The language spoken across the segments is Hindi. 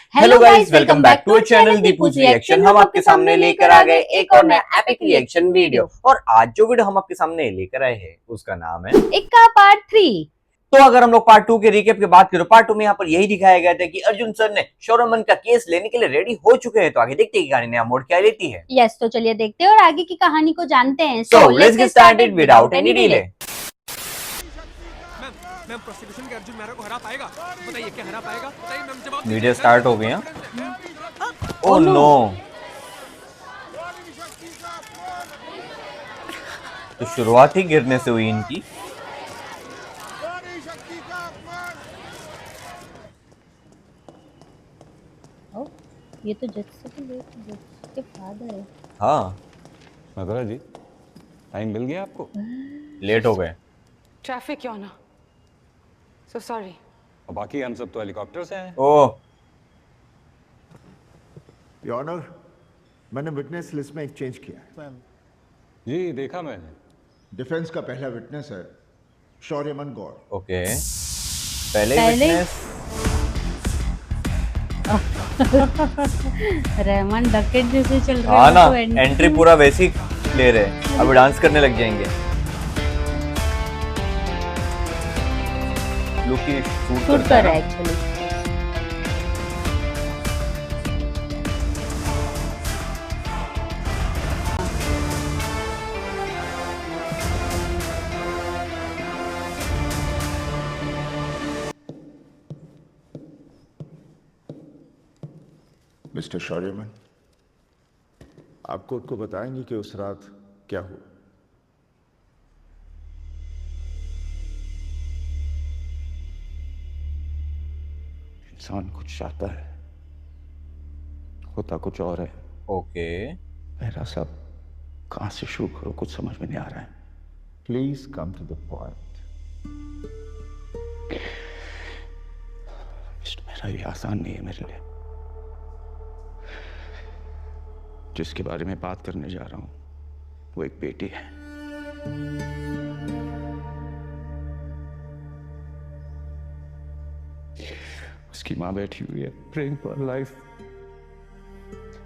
Hello guys, welcome back to channel Deepu's reaction. हम आपके सामने लेकर आ गए एक और नया एपिक रिएक्शन वीडियो। और आज जो वीडियो हम आपके सामने लेकर आए हैं उसका नाम है इक्का पार्ट 3। तो अगर हम लोग पार्ट 2 के रिकेप की बात करें, पार्ट 2 में यहाँ पर यही दिखाया गया था कि अर्जुन सर ने शोरोमन का केस लेने के लिए रेडी हो चुके हैं। तो आगे देखते हैं कि कहानी नया मोड़ क्या लेती है। यस, तो चलिए देखते हैं और आगे की कहानी को जानते हैं। So let's get started without any delay. Ma'am prosecution के अर्जुन मेहरा को हरा पाएगा? बताइए क्या हरा पाएगा? बताइए मैम, जवाब वीडियो स्टार्ट हो गई है। ओह नो, तो शुरुआत ही गिरने से हुई इनकी। ओ, ये तो जज के फादर है। हाँ, मधुरा जी, टाइम मिल गया आपको? लेट हो गए। ट्रैफिक क्यों ना, सो सॉरी। और बाकी हम सब तो हेलीकॉप्टर से हैं। ओह, योर ऑनर, मैंने विटनेस लिस्ट में एक चेंज किया है। जी देखा मैंने। डिफेंस का पहला विटनेस है शौर्यमन गौड़। ओके, पहले विटनेस रहमान डकेट जैसे चल रहे हाँ हैं ना, तो एंट्री पूरा वैसे ही ले रहे हैं। अब डांस करने लग जाएंगे। लुक ही शूट शूट करता कर रहा है है एक्चुअली। मिस्टर शौर्यमन, आप कोर्ट को बताएंगे कि उस रात क्या हुआ? इंसान कुछ चाहता है, होता कुछ और है। ओके, मेरा सब कहां से शुरू करो कुछ समझ में नहीं आ रहा है। Please come to the point. मेरा ये आसान नहीं है मेरे लिए। जिसके बारे में बात करने जा रहा हूं वो एक बेटी है। उसकी मां बैठी हुई है praying for life.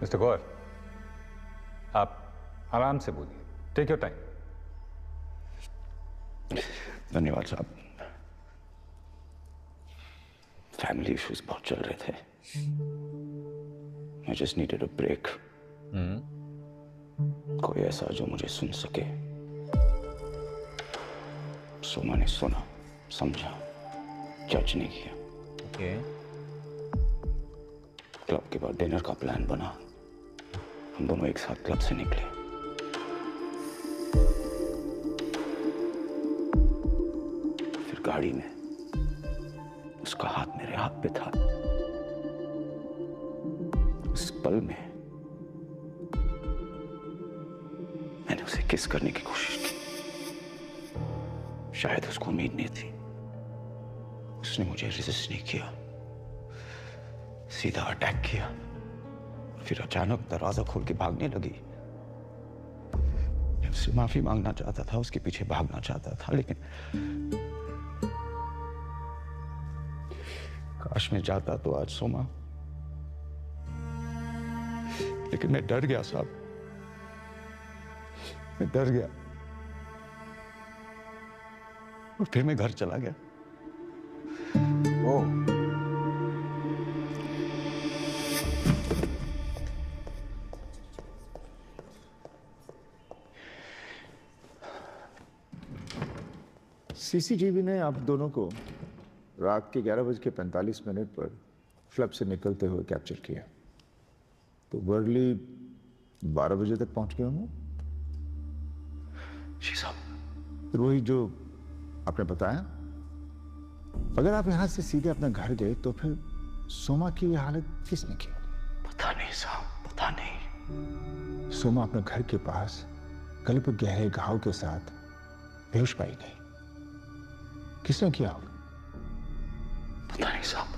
Mister Gaur, आप आराम से बोलिए, टेक योर टाइम। धन्यवाद साहब। फैमिली इश्यूज बहुत चल रहे थे। I just needed a break। कोई ऐसा जो मुझे सुन सके। सोमा ने सुना, समझा, जज नहीं किया। ओके, क्लब के बाद डिनर का प्लान बना। हम दोनों एक साथ क्लब से निकले। फिर गाड़ी में उसका हाथ मेरे हाथ पे था। उस पल में मैंने उसे किस करने की कोशिश की। शायद उसको उम्मीद नहीं थी। उसने मुझे रेजिस्ट नहीं किया, सीधा अटैक किया। फिर अचानक दरवाजा खोल के भागने लगी। मैं उससे माफी मांगना चाहता था, उसके पीछे भागना चाहता था, लेकिन काश मैं जाता तो आज सोमा। लेकिन मैं डर गया साहब, मैं डर गया और फिर मैं घर चला गया। ओह, सीसीटीवी ने आप दोनों को रात के 11:45 पर क्लब से निकलते हुए कैप्चर किया। तो वर्ली 12 बजे तक पहुंच गए होंगे। जी साहब। फिर वही जो आपने बताया, अगर आप यहां से सीधे अपने घर गए तो फिर सोमा की हालत किसने की? पता नहीं साहब, पता नहीं। सोमा अपने घर के पास गले पर गहरे घाव के साथ बेहोश पाई गई। किसने किया होगा? पता नहीं साहब।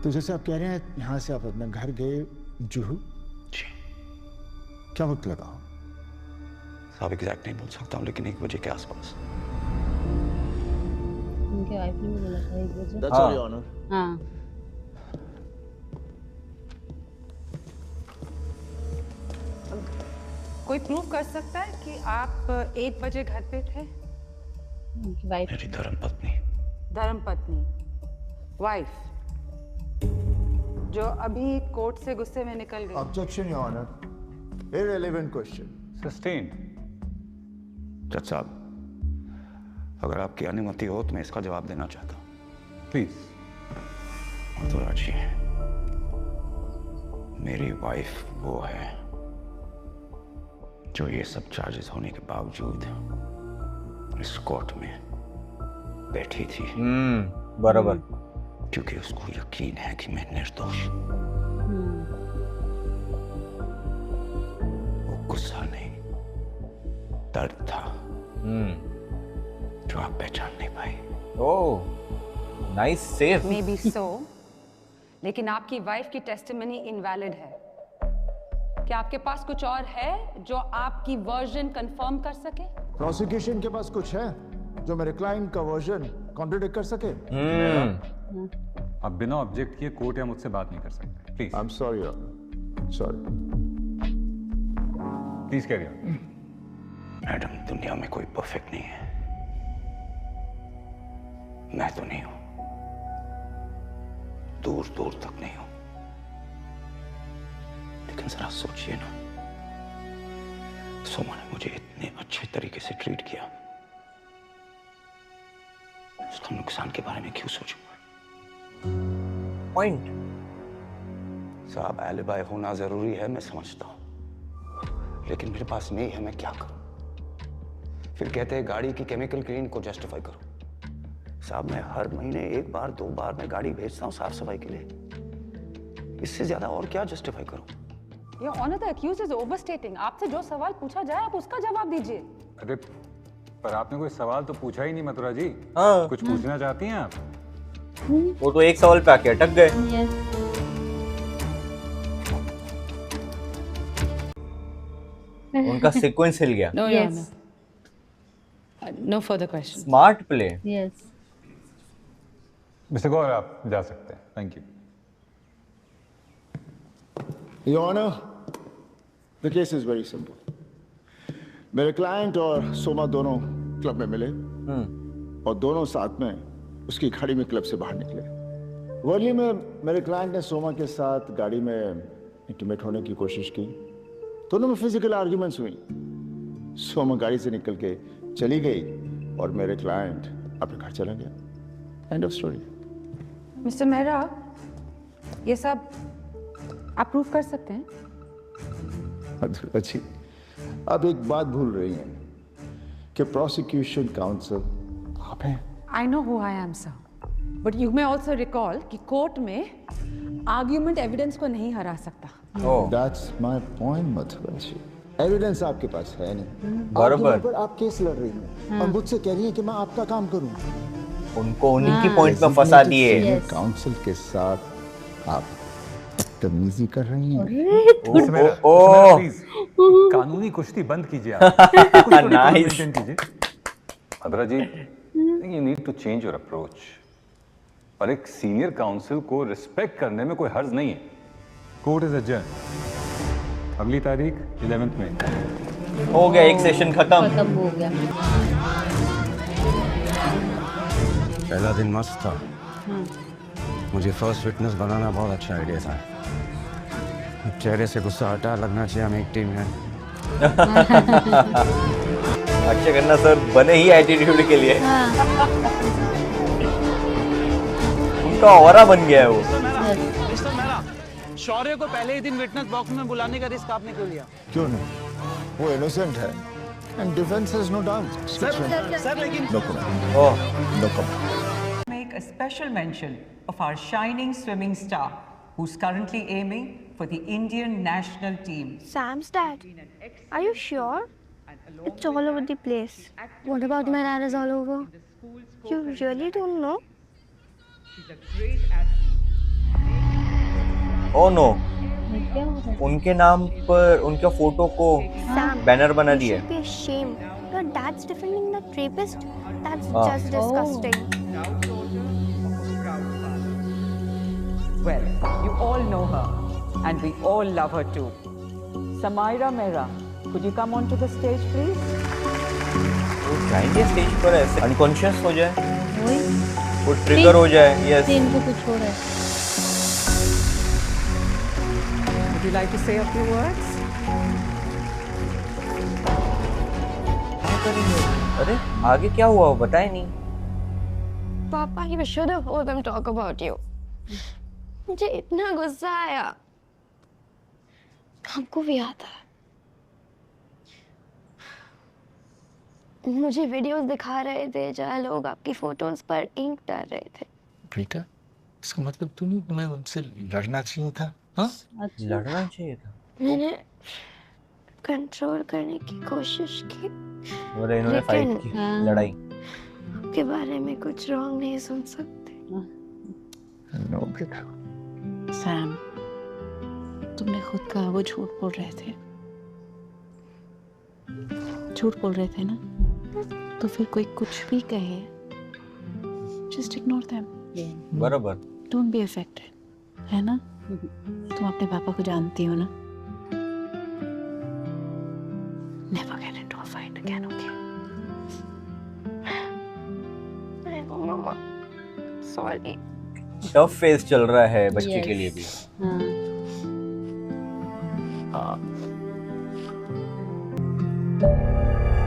तो जैसे आप कह रहे हैं यहां से आप अपने घर गए जुहू, जी क्या वक्त लगा? साहब एग्जैक्ट नहीं बोल सकता हूँ, लेकिन 1 बजे के आसपास। उनके वाइफ ने बोला था 1 बजे। That's all, Your Honor. हाँ, कोई प्रूव कर सकता है कि आप 1 बजे घर पे थे? उनकी वाइफ मेरी धर्मपत्नी धर्मपत्नी, वाइफ, जो अभी कोर्ट से गुस्से में निकल गई। Objection your honour, irrelevant question. Sustain. जज साहब, अगर आपकी अनुमति हो तो मैं इसका जवाब देना चाहता हूँ। प्लीज। मथुरा जी, मेरी वाइफ वो है जो ये सब चार्जेस होने के बावजूद इस कोर्ट में बैठी थी, बराबर। क्योंकि उसको यकीन है कि मैं निर्दोष हूं। वो गुस्सा नहीं, दर्द था जो आप पहचान नहीं पाए। ओह, नाइस सेव। मे बी सो, लेकिन आपकी वाइफ की टेस्टिमनी इनवैलिड है। क्या आपके पास कुछ और है जो आपकी वर्जन कंफर्म कर सके? प्रोसिक्यूशन के पास कुछ है जो मेरे क्लाइंट का वर्जन कॉन्ट्रडिक्ट कर सके? आप बिना ऑब्जेक्ट किए कोर्ट या मुझसे बात नहीं कर सकते, please. I am sorry, sorry. Please carry on. Madam, दुनिया में कोई परफेक्ट नहीं है, मैं तो नहीं हूं, दूर दूर तक नहीं हूं। लेकिन जरा सोचिए ना, सोमा ने मुझे इतने अच्छे तरीके से ट्रीट किया, उसका नुकसान के बारे में क्यों सोचूंगा? पॉइंट। साहब, एलिबाई होना जरूरी है, मैं समझता हूं, लेकिन मेरे पास नहीं है, मैं क्या करूं? फिर कहते हैं गाड़ी की केमिकल क्लीन को जस्टिफाई करो। साहब, मैं हर महीने 1 बार 2 बार मैं गाड़ी भेजता हूं साफ सफाई के लिए, इससे ज्यादा और क्या जस्टिफाई करूं? Your honour, the accused is overstating. आपसे जो सवाल पूछा जाए आप उसका जवाब दीजिए। अरे पर आपने कोई सवाल तो पूछा ही नहीं मथुरा जी। हाँ। कुछ पूछना चाहती हैं आप? वो तो एक सवाल पे आके अटक गए। यस। उनका सीक्वेंस हिल गया। No your honour, no further question. Smart play. Yes. Mister Gaur, आप जा सकते हैं, thank you. Your Honor, the case is very simple. मेरे क्लाइंट और सोमा दोनों क्लब में मिले और दोनों साथ में उसकी गाड़ी में क्लब से बाहर निकले। वर्ली में मेरे क्लाइंट ने सोमा के साथ गाड़ी में इंटीमेट होने की कोशिश की। दोनों में फिजिकल आर्ग्यूमेंट्स हुई। सोमा गाड़ी से निकल के चली गई और मेरे क्लाइंट अपने घर चला गया। End of story. Mister Mehra, ये सब आप प्रूव कर सकते हैं? अच्छी, अब एक बात भूल रही हैं कि प्रोसिक्यूशन काउंसिल आप हैं। I know who I am, sir. But you may also recall कि कोर्ट में आर्ग्यूमेंट एविडेंस को नहीं हरा सकता। That's my point, Mathura ji. Evidence आपके पास है नहीं। बराबर। Argument पर आप केस लड़ रही हैं और मुझसे कह रही हैं कि मैं आपका काम करूं। उनको उन्हीं की पॉइंट में फंसा दिए। काउंसिल के साथ आप तमीजी कर रही हैं। Mister Mehra, oh. प्लीज कानूनी कुश्ती बंद कीजिए आप। कुछ थोड़ी Nice. maintain कीजिए। Mathura ji, you need to change your approach. और एक सीनियर काउंसिल को रिस्पेक्ट करने में कोई हर्ज नहीं है। Court is adjourn. अगली तारीख 11 मई। हो गया, एक सेशन खत्म। खत्म हो गया। पहला दिन मस्त था। मुझे फर्स्ट विटनेस बनाना बहुत अच्छा आइडिया था। चेहरे से गुस्सा हटा, लगना चाहिए हम एक टीम है। अक्षय खन्ना सर बने ही एटीट्यूड के लिए। उनका ऑरा बन गया है वो। मिस्टर मेहरा, शौर्य को पहले ही दिन विटनेस बॉक्स में बुलाने का रिस्क आपने क्यों लिया? क्यों नहीं? वो इनोसेंट है and defence has no doubt. Sir लेकिन no comment. Oh, no comment. Make a special mention of our shining swimming star who's currently aiming for the Indian national team. Sam's dad. Are you sure? It's all over the place. What about my dad is all over? You really don't know? Oh no, क्या हो रहा है? उनके नाम पर उनके फोटो को Sam, बैनर बना you दिए। should be ashamed. Your dad's defending that rapist? That's Ah. just disgusting. Well, you all know her, and we all love her too. Samaira Mehra, Could you come onto the stage, please? वो जाएंगे स्टेज पर ऐसे अनकॉन्शियस हो जाए, वही वो ट्रिगर हो जाए। यस, सीन को कुछ हो रहा है। Would you like to say a few words? क्या करेंगे? अरे आगे क्या हुआ वो बताए नहीं। पापा, you should have heard them talk about you. मुझे इतना गुस्सा आया। हमको भी आता है। मुझे वीडियोस दिखा रहे थे जहाँ लोग आपकी फोटोज पर इंक डाल रहे थे। बेटा, इसका मतलब तुम्हें उनसे लड़ना चाहिए था, हाँ? लड़ना चाहिए था। मैंने कंट्रोल करने की कोशिश की, बोले इन्होंने फाइट की, लड़ाई। आपके बारे में कुछ रॉन्ग नहीं सुन सकते। नो बेटा। सैम, तुमने खुद कहा वो झूठ बोल रहे थे। झूठ बोल रहे थे ना, तो फिर कोई कुछ भी कहे, जस्ट इग्नोर देम। बराबर। डोंट बी अफेक्टेड, है ना? तुम अपने पापा को जानती हो ना? Never get into a fight again, okay? मम्मा, सॉरी। टफ फेस चल रहा है बच्चे के लिए भी।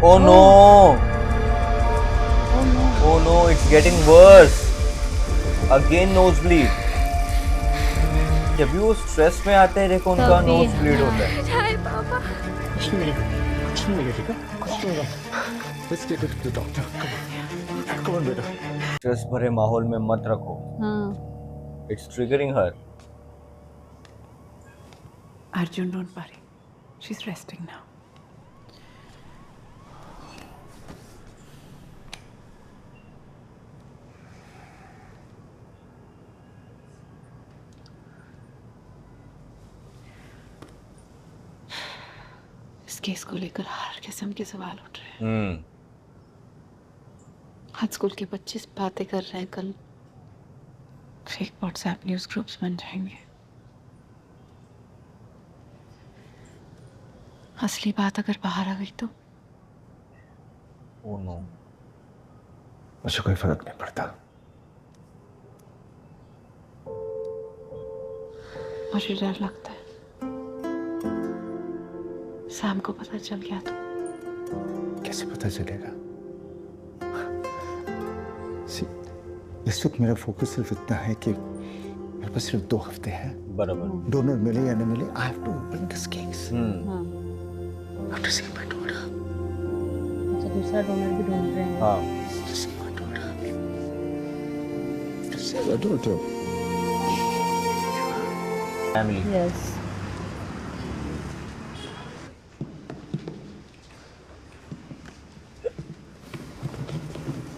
Oh no! Oh no, it's getting worse. Again nosebleed. जब भी वो स्ट्रेस में आते हैं देखो उनका नोज़ब्लीड होता है। हाय पापा। कुछ नहीं मिलेगा, कुछ नहीं होगा। Let's take it to the doctor. Come on, बेटा। स्ट्रेस भरे माहौल में मत रखो। It's triggering her. Arjun, don't worry. She's resting now. इस केस को लेकर हर किस्म के सवाल उठ रहे हैं। आज स्कूल के बच्चे बातें कर रहे हैं, कल फेक व्हाट्सएप न्यूज़ ग्रुप्स बन जाएंगे। असली बात अगर बाहर आ गई तो? Oh no. मुझे कोई फर्क नहीं पड़ता। मुझे डर लगता है सैम को पता चल गया तो? कैसे पता चलेगा? इस वक्त मेरा फोकस सिर्फ इतना है कि मेरे पास सिर्फ 2 हफ्ते हैं। बराबर। डोनर मिले या न मिले, I have to open this case. I have to see my daughter. अच्छा, दूसरा डोनर भी ढूंढ रहे हैं। हाँ। See my daughter. See my daughter. Family. Yes.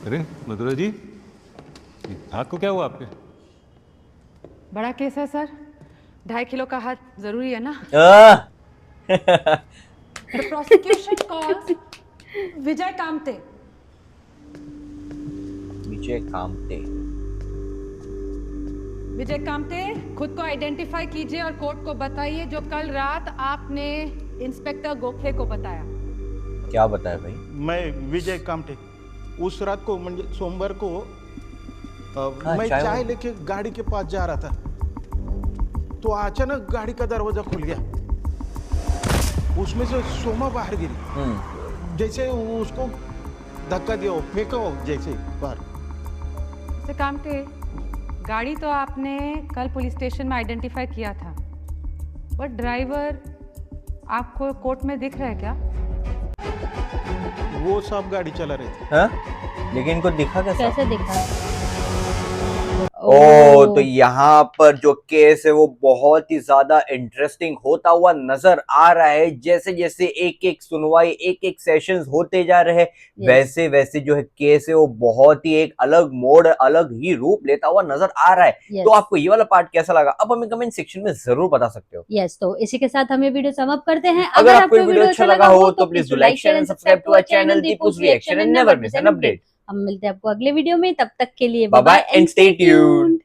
अरे मधुरा जी, हाथ को क्या हुआ आपके? बड़ा केस है सर, 2.5 किलो का हाथ जरूरी है ना? The prosecution calls विजय कामते। विजय कामते। विजय कामते, खुद को आइडेंटिफाई कीजिए और कोर्ट को बताइए जो कल रात आपने इंस्पेक्टर गोखले को बताया। क्या बताया भाई? मैं विजय कामटे, उस रात को सोमवार को मैं चाय लेके गाड़ी के पास जा रहा था, तो अचानक गाड़ी का दरवाजा खुल गया, उसमें से सोमा बाहर गिरी, जैसे उसको धक्का दिया, फेंका जैसे बाहर। कामते, गाड़ी तो आपने कल पुलिस स्टेशन में आइडेंटिफाई किया था, बट ड्राइवर आपको कोर्ट में दिख रहा है क्या? वो सब गाड़ी चला रहे थे। हाँ? लेकिन इनको दिखा कैसे दिखा? ओ, तो यहाँ पर जो केस है वो बहुत ही ज्यादा इंटरेस्टिंग होता हुआ नजर आ रहा है। जैसे जैसे एक एक सुनवाई, एक एक सेशंस होते जा रहे हैं, वैसे वैसे जो है केस है वो बहुत ही एक अलग मोड़, अलग ही रूप लेता हुआ नजर आ रहा है। तो आपको ये वाला पार्ट कैसा लगा, अब हमें कमेंट सेक्शन में जरूर बता सकते हो। यस, तो इसी के साथ हमें वीडियो समाप्त करते हैं। अगर आपको वीडियो अच्छा लगा हो तो please do like, share and subscribe to our channel Deepu's reaction and never miss an update. हम मिलते हैं आपको अगले वीडियो में, तब तक के लिए bye bye and stay tuned.